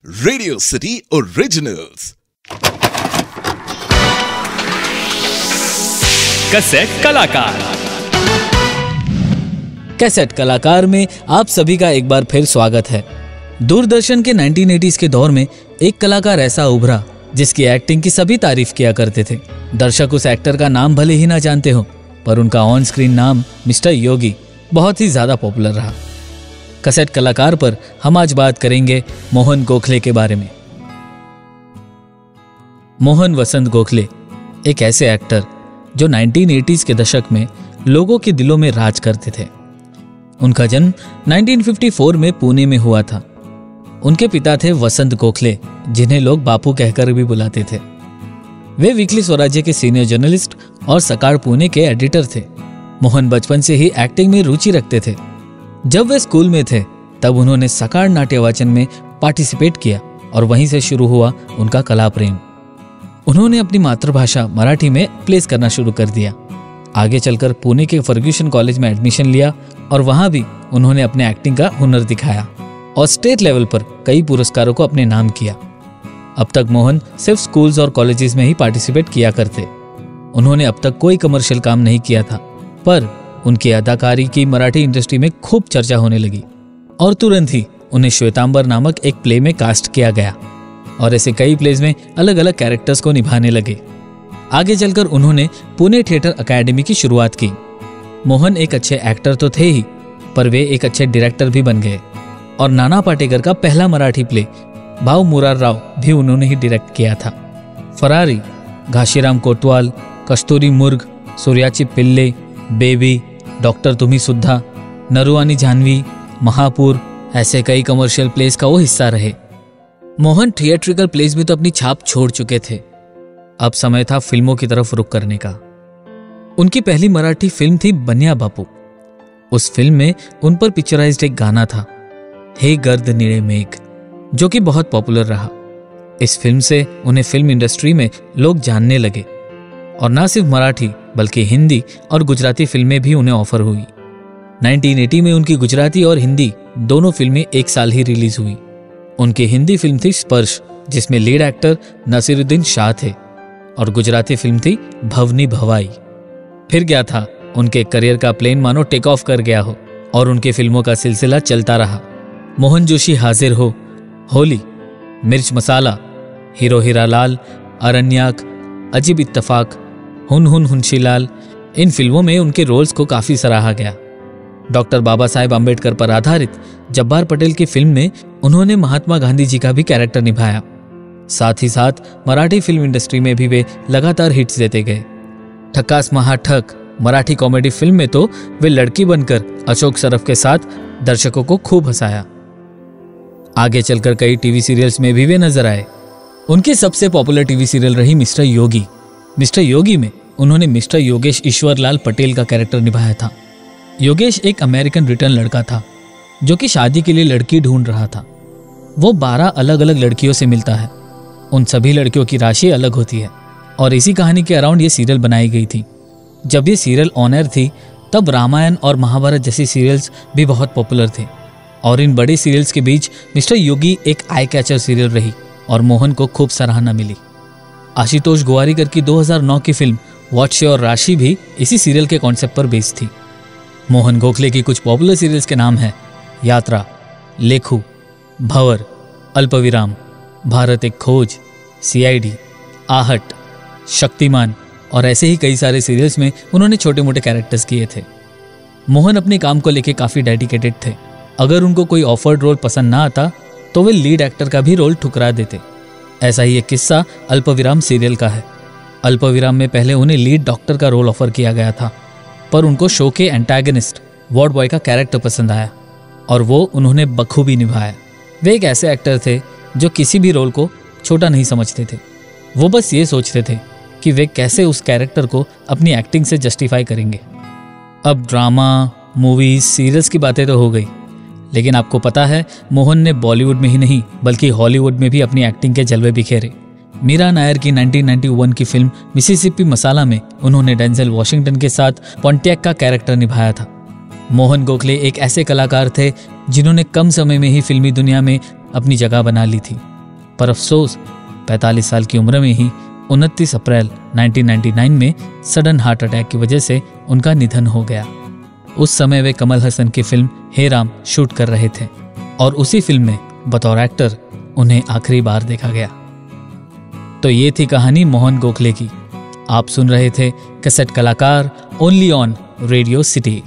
Radio city originals. Cassette कलाकार। Cassette कलाकार में आप सभी का एक बार फिर स्वागत है। दूरदर्शन के 1980s के दौर में एक कलाकार ऐसा उभरा जिसकी एक्टिंग की सभी तारीफ किया करते थे। दर्शक उस एक्टर का नाम भले ही ना जानते हो, पर उनका ऑन स्क्रीन नाम मिस्टर योगी बहुत ही ज्यादा पॉपुलर रहा। कैसेट कलाकार पर हम आज बात करेंगे मोहन गोखले के बारे में। मोहन वसंत गोखले एक ऐसे एक्टर जो 1980s के दशक में लोगों के दिलों में राज करते थे। उनका जन्म 1954 में पुणे में हुआ था। उनके पिता थे वसंत गोखले, जिन्हें लोग बापू कहकर भी बुलाते थे। वे वीकली स्वराज्य के सीनियर जर्नलिस्ट और सकाळ पुणे के एडिटर थे। मोहन बचपन से ही एक्टिंग में रुचि रखते थे। जब वे स्कूल में थे तब उन्होंने सकाळ नाट्य वाचन में पार्टिसिपेट किया और वहीं से शुरू हुआ उनका कला प्रेम। उन्होंने अपनी मातृभाषा मराठी में प्लेस करना शुरू कर दिया। आगे चलकर पुणे के फर्ग्यूसन कॉलेज में एडमिशन लिया और वहां भी उन्होंने अपने एक्टिंग का हुनर दिखाया और स्टेट लेवल पर कई पुरस्कारों को अपने नाम किया। अब तक मोहन सिर्फ स्कूल्स और कॉलेजेस में ही पार्टिसिपेट किया करते। उन्होंने अब तक कोई कमर्शियल काम नहीं किया था, पर उनकी अदाकारी की मराठी इंडस्ट्री में खूब चर्चा होने लगी और तुरंत ही उन्हें श्वेतांबर नामक एक प्ले में कास्ट किया गया और ऐसे कई प्लेज में अलग अलग कैरेक्टर्स को निभाने लगे। आगे चलकर उन्होंने पुणे थिएटर अकेडमी की शुरुआत की। मोहन एक अच्छे एक्टर तो थे ही, पर वे एक अच्छे डायरेक्टर भी बन गए और नाना पाटेकर का पहला मराठी प्ले भाऊ मुरारराव भी उन्होंने ही डायरेक्ट किया था। फरारी, घाशीराम कोतवाल, कस्तुरी मुर्ग, सूर्याची पिल्ले, बेबी, डॉक्टर तुम्ही सुद्धा, नरुआनी जान्हवी, महापूर, ऐसे कई कमर्शियल प्लेस का वो हिस्सा रहे। मोहन थिएट्रिकल प्लेस में तो अपनी छाप छोड़ चुके थे। अब समय था फिल्मों की तरफ रुख करने का। उनकी पहली मराठी फिल्म थी बन्या बापू। उस फिल्म में उन पर पिक्चराइज्ड एक गाना था, हे गर्द नीले मेघ, जो कि बहुत पॉपुलर रहा। इस फिल्म से उन्हें फिल्म इंडस्ट्री में लोग जानने लगे और ना सिर्फ मराठी बल्कि हिंदी और गुजराती फिल्में भी उन्हें ऑफर हुई। 1980 में उनकी गुजराती और हिंदी दोनों फिल्में एक साल ही रिलीज हुई। उनकी हिंदी फिल्म थी स्पर्श, जिसमें लीड एक्टर नसीरुद्दीन शाह थे, और गुजराती फिल्म थी भवनी भवाई। फिर क्या था, उनके करियर का प्लेन मानो टेक ऑफ कर गया हो और उनकी फिल्मों का सिलसिला चलता रहा। मोहन जोशी हाजिर हो, होली, मिर्च मसाला, हीरो हीरालाल, अरण्याक, अजीब इत्तफाक, हुन हुन हुंशीलाल, इन फिल्मों में उनके रोल्स को काफी सराहा गया। डॉक्टर बाबा साहेब आम्बेडकर पर आधारित जब्बार पटेल की फिल्म में उन्होंने महात्मा गांधी जी का भी कैरेक्टर निभाया। साथ ही साथ मराठी फिल्म इंडस्ट्री में भी वे लगातार हिट्स देते गए। ठक्कास महाठक मराठी कॉमेडी फिल्म में तो वे लड़की बनकर अशोक सरफ के साथ दर्शकों को खूब हंसाया। आगे चलकर कई टीवी सीरियल्स में भी वे नजर आए। उनकी सबसे पॉपुलर टीवी सीरियल रही मिस्टर योगी। मिस्टर योगी में उन्होंने मिस्टर योगेश ईश्वरलाल पटेल का कैरेक्टर निभाया था। योगेश एक अमेरिकन रिटर्न लड़का था जो कि शादी के लिए लड़की ढूंढ रहा था। वो 12 अलग अलग लड़कियों से मिलता है। उन सभी लड़कियों की राशि अलग होती है और इसी कहानी के अराउंड ये सीरियल बनाई गई थी। जब ये सीरियल ऑन एयर थी तब रामायण और महाभारत जैसी सीरियल्स भी बहुत पॉपुलर थे और इन बड़े सीरियल्स के बीच मिस्टर योगी एक आई कैचर सीरियल रही और मोहन को खूब सराहना मिली। आशुतोष गोवारिकर की 2009 की फिल्म वॉच और राशि भी इसी सीरियल के कॉन्सेप्ट पर बेस्ड थी। मोहन गोखले की कुछ पॉपुलर सीरियल्स के नाम हैं यात्रा, लेखू, भंवर, अल्पविराम, भारत एक खोज, सीआईडी, आहट, शक्तिमान और ऐसे ही कई सारे सीरियल्स में उन्होंने छोटे मोटे कैरेक्टर्स किए थे। मोहन अपने काम को लेकर काफ़ी डेडिकेटेड थे। अगर उनको कोई ऑफर्ड रोल पसंद ना आता तो वे लीड एक्टर का भी रोल ठुकरा देते। ऐसा ही एक किस्सा अल्पविराम सीरियल का है। अल्पविराम में पहले उन्हें लीड डॉक्टर का रोल ऑफर किया गया था, पर उनको शो के एंटागनिस्ट वार्ड बॉय का कैरेक्टर पसंद आया और वो उन्होंने बखूबी निभाया। वे एक ऐसे एक्टर थे जो किसी भी रोल को छोटा नहीं समझते थे। वो बस ये सोचते थे कि वे कैसे उस कैरेक्टर को अपनी एक्टिंग से जस्टिफाई करेंगे। अब ड्रामा, मूवीज, सीरियल्स की बातें तो हो गई, लेकिन आपको पता है मोहन ने बॉलीवुड में ही नहीं बल्कि हॉलीवुड में भी अपनी एक्टिंग के जलवे बिखेरे। मीरा नायर की 1991 की फिल्म मिसिसिपी मसाला में उन्होंने डेंजल वॉशिंगटन के साथ पॉन्टियक का कैरेक्टर निभाया था। मोहन गोखले एक ऐसे कलाकार थे जिन्होंने कम समय में ही फिल्मी दुनिया में अपनी जगह बना ली थी। पर अफसोस 45 साल की उम्र में ही 29 अप्रैल 1999 में सडन हार्ट अटैक की वजह से उनका निधन हो गया। उस समय वे कमल हसन की फिल्म हे राम शूट कर रहे थे और उसी फिल्म में बतौर एक्टर उन्हें आखिरी बार देखा गया। तो ये थी कहानी मोहन गोखले की। आप सुन रहे थे कैसेट कलाकार only on radio city.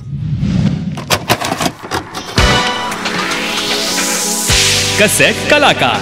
Cassette कलाकार।